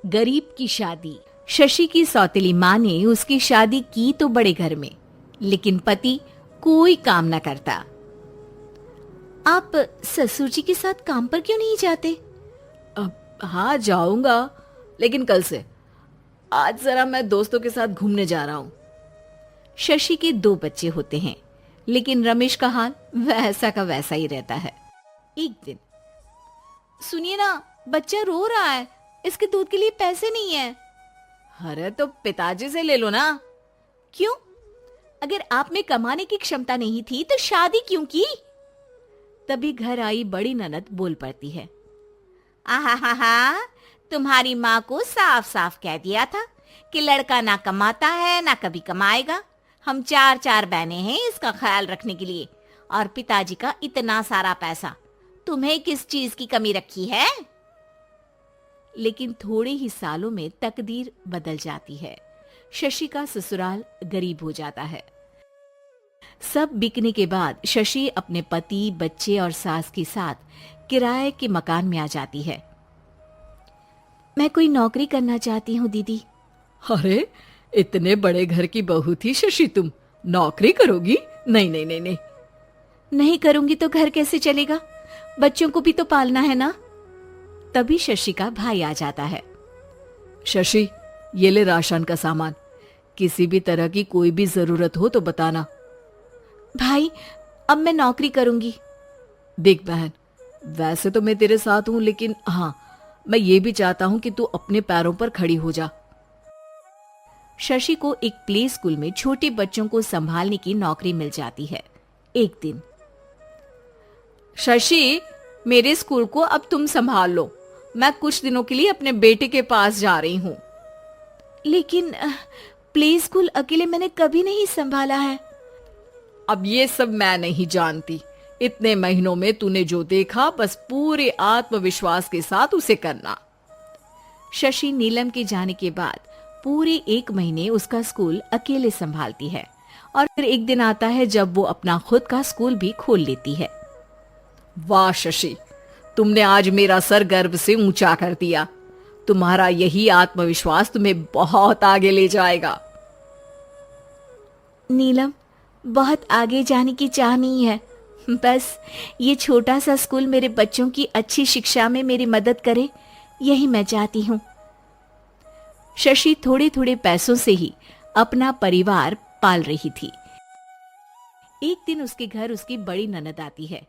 गरीब की शादी। शशि की सौतेली माँ ने उसकी शादी की तो बड़े घर में, लेकिन पति कोई काम न करता। आप ससुर जी के साथ काम पर क्यों नहीं जाते? अब हाँ जाऊंगा, लेकिन कल से। आज जरा मैं दोस्तों के साथ घूमने जा रहा हूँ। शशि के 2 बच्चे होते हैं, लेकिन रमेश का हाल वैसा का वैसा ही रहता है। एक दिन, सुनिए ना, बच्चा रो रहा है, इसके दूध के लिए पैसे नहीं है। अरे तो पिताजी से ले लो ना। क्यों? अगर आप में कमाने की क्षमता नहीं थी तो शादी क्यों की? तभी घर आई बड़ी ननद बोल पड़ती है, आहा, तुम्हारी माँ को साफ साफ कह दिया था कि लड़का ना कमाता है ना कभी कमाएगा। हम 4 बहनें हैं इसका ख्याल रखने के लिए, और पिताजी का इतना सारा पैसा, तुम्हें किस चीज की कमी रखी है? लेकिन थोड़े ही सालों में तकदीर बदल जाती है। शशि का ससुराल गरीब हो जाता है। सब बिकने के बाद शशि अपने पति, बच्चे और सास के साथ किराए के मकान में आ जाती है। मैं कोई नौकरी करना चाहती हूँ दीदी। अरे इतने बड़े घर की बहू थी शशि, तुम नौकरी करोगी? नहीं नहीं नहीं नहीं। नहीं करूंगी तो घर कैसे चलेगा? बच्चों को भी तो पालना है ना। तभी शशि का भाई आ जाता है। शशि, ये ले राशन का सामान, किसी भी तरह की कोई भी जरूरत हो तो बताना। भाई, अब मैं नौकरी करूंगी। देख बहन, वैसे तो मैं तेरे साथ हूं, लेकिन हाँ, मैं ये भी चाहता हूं कि तू अपने पैरों पर खड़ी हो जा। शशि को एक प्ले स्कूल में छोटे बच्चों को संभालने की नौकरी मिल जाती है। एक दिन, शशि, मेरे स्कूल को अब तुम संभाल लो। मैं कुछ दिनों के लिए अपने बेटे के पास जा रही हूँ। लेकिन प्ले स्कूल अकेले मैंने कभी नहीं संभाला है। अब ये सब मैं नहीं जानती। इतने महीनों में तूने जो देखा, बस पूरे आत्मविश्वास के साथ उसे करना। शशि नीलम के जाने के बाद पूरे 1 महीने उसका स्कूल अकेले संभालती है, और फिर एक दिन आता है जब वो अपना खुद का स्कूल भी खोल लेती है। वाह शशि, तुमने आज मेरा सर गर्व से ऊंचा कर दिया। तुम्हारा यही आत्मविश्वास तुम्हें बहुत आगे ले जाएगा। नीलम, बहुत आगे जाने की चाह नहीं है, बस ये छोटा सा स्कूल मेरे बच्चों की अच्छी शिक्षा में मेरी मदद करे, यही मैं चाहती हूँ। शशि थोड़े थोड़े पैसों से ही अपना परिवार पाल रही थी। एक दिन उसके घर उसकी बड़ी ननद आती है।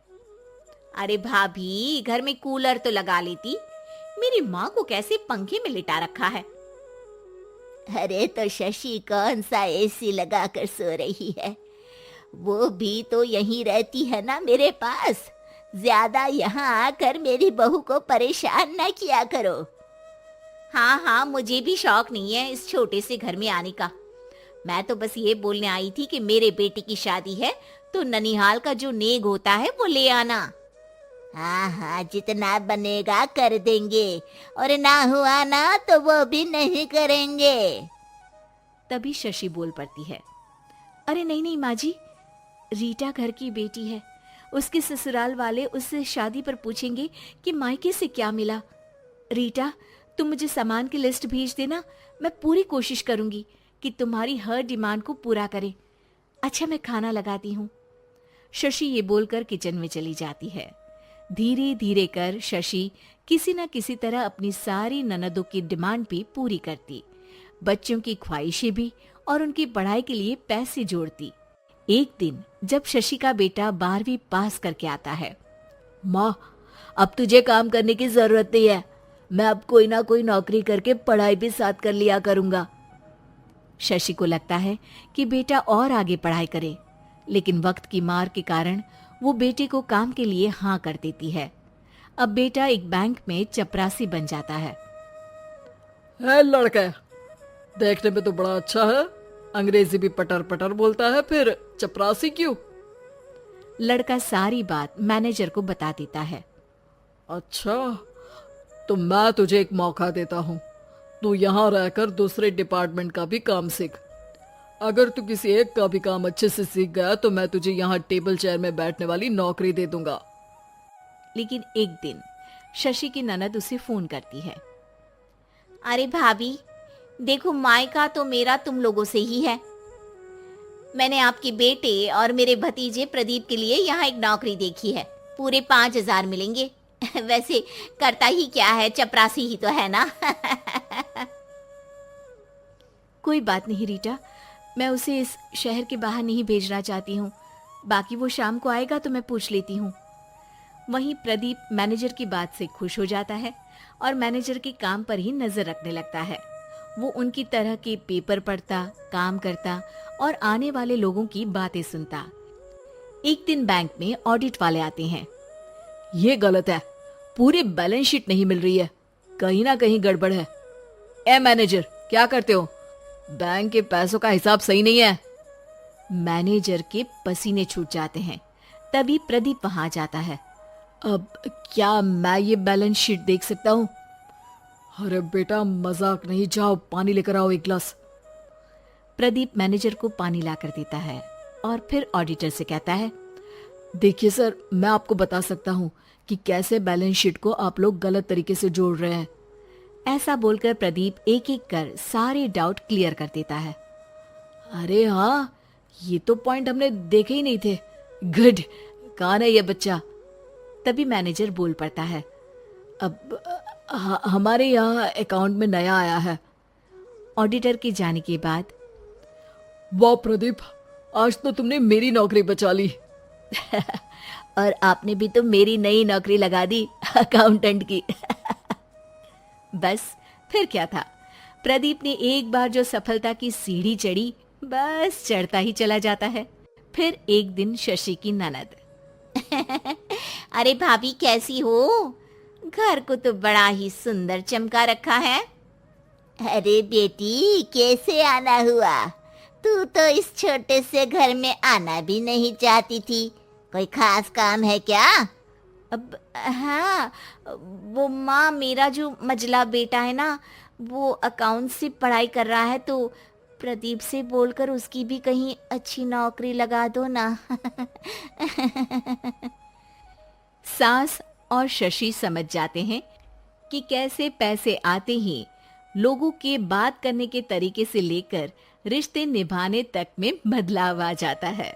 अरे भाभी, घर में कूलर तो लगा लेती, मेरी माँ को कैसे पंखे में लिटा रखा है। अरे तो शशि कौन सा एसी लगा कर सो रही है? वो भी तो यहीं रहती है ना मेरे पास। ज्यादा यहाँ आकर मेरी बहू को परेशान न किया करो। हाँ, मुझे भी शौक नहीं है इस छोटे से घर में आने का। मैं तो बस ये बोलने आई थी कि मेरे बेटे की शादी है तो ननिहाल का जो नेग होता है वो ले आना। हाँ, जितना बनेगा कर देंगे, और ना हुआ ना तो वो भी नहीं करेंगे। तभी शशि बोल पड़ती है, अरे नहीं माँ जी, रीटा घर की बेटी है, उसके ससुराल वाले उससे शादी पर पूछेंगे कि मायके से क्या मिला। रीटा, तुम मुझे सामान की लिस्ट भेज देना, मैं पूरी कोशिश करूंगी कि तुम्हारी हर डिमांड को पूरा करें। अच्छा, मैं खाना लगाती हूँ। शशि ये बोलकर किचन में चली जाती है। धीरे धीरे कर शशि किसी न किसी तरह अपनी सारी ननदों की डिमांड भी पूरी करती, बच्चों की ख्वाहिशें भी, और उनकी पढ़ाई के लिए पैसे जोड़ती। एक दिन जब शशि का बेटा 12वीं पास करके आता है, माँ, अब तुझे काम करने की जरूरत नहीं है, मैं अब कोई ना कोई नौकरी करके पढ़ाई भी साथ कर लिया करूंगा। शशि को लगता है कि बेटा और आगे पढ़ाई करे, लेकिन वक्त की मार के कारण वो बेटे को काम के लिए हाँ कर देती है। अब बेटा एक बैंक में चपरासी बन जाता है। लड़का देखने में तो बड़ा अच्छा है, अंग्रेजी भी पटर पटर बोलता है, फिर चपरासी क्यों? लड़का सारी बात मैनेजर को बता देता है। अच्छा, तो मैं तुझे एक मौका देता हूँ, तू यहाँ रहकर दूसरे डिपार्टमेंट का भी काम सीख। अगर तू किसी एक का भी काम अच्छे से सीख गया तो मैं तुझे यहाँ टेबल चेयर में बैठने वाली नौकरी दे दूंगा। लेकिन एक दिन शशि की ननद उसे फोन करती है। अरे भाभी, देखो मायका तो मेरा तुम लोगों से ही है। मैंने आपके बेटे और मेरे भतीजे प्रदीप के लिए यहाँ एक नौकरी देखी है, पूरे 5,000 मिलेंगे। वैसे करता ही क्या है, चपरासी ही तो है ना। कोई बात नहीं रीटा, मैं उसे इस शहर के बाहर नहीं भेजना चाहती हूँ। बाकी वो शाम को आएगा तो मैं पूछ लेती हूँ। वहीं प्रदीप मैनेजर की बात से खुश हो जाता है और मैनेजर के काम पर ही नजर रखने लगता है। वो उनकी तरह के पेपर पढ़ता, काम करता और आने वाले लोगों की बातें सुनता। एक दिन बैंक में ऑडिट वाले आते हैं। ये गलत है, पूरी बैलेंस शीट नहीं मिल रही है, कहीं ना कहीं गड़बड़ है। ए मैनेजर, क्या करते हो? बैंक के पैसों का हिसाब सही नहीं है। मैनेजर के पसीने छूट जाते हैं। तभी प्रदीप वहां जाता है। अब क्या मैं ये बैलेंस शीट देख सकता हूँ? अरे बेटा मजाक नहीं, जाओ पानी लेकर आओ एक गिलास। प्रदीप मैनेजर को पानी लाकर देता है और फिर ऑडिटर से कहता है, देखिए सर, मैं आपको बता सकता हूँ कि कैसे बैलेंस शीट को आप लोग गलत तरीके से जोड़ रहे हैं। ऐसा बोलकर प्रदीप एक एक कर सारे डाउट क्लियर कर देता है। अरे हाँ, ये तो पॉइंट हमने देखे ही नहीं थे। गुड, कौन है ये बच्चा? तभी मैनेजर बोल पड़ता है, अब हमारे यहाँ अकाउंट में नया आया है। ऑडिटर के जाने के बाद, वाह प्रदीप, आज तो तुमने मेरी नौकरी बचा ली। और आपने भी तो मेरी नई नौकरी लगा दी, अकाउंटेंट की। बस फिर क्या था, प्रदीप ने एक बार जो सफलता की सीढ़ी चढ़ी, बस चढ़ता ही चला जाता है। फिर एक दिन शशि की ननद, अरे भाभी कैसी हो? घर को तो बड़ा ही सुंदर चमका रखा है। अरे बेटी, कैसे आना हुआ? तू तो इस छोटे से घर में आना भी नहीं चाहती थी, कोई खास काम है क्या? अब हाँ, वो माँ, मेरा जो मजला बेटा है ना, वो अकाउंट से पढ़ाई कर रहा है, तो प्रदीप से बोलकर उसकी भी कहीं अच्छी नौकरी लगा दो ना। सास और शशि समझ जाते हैं कि कैसे पैसे आते ही लोगों के बात करने के तरीके से लेकर रिश्ते निभाने तक में बदलाव आ जाता है।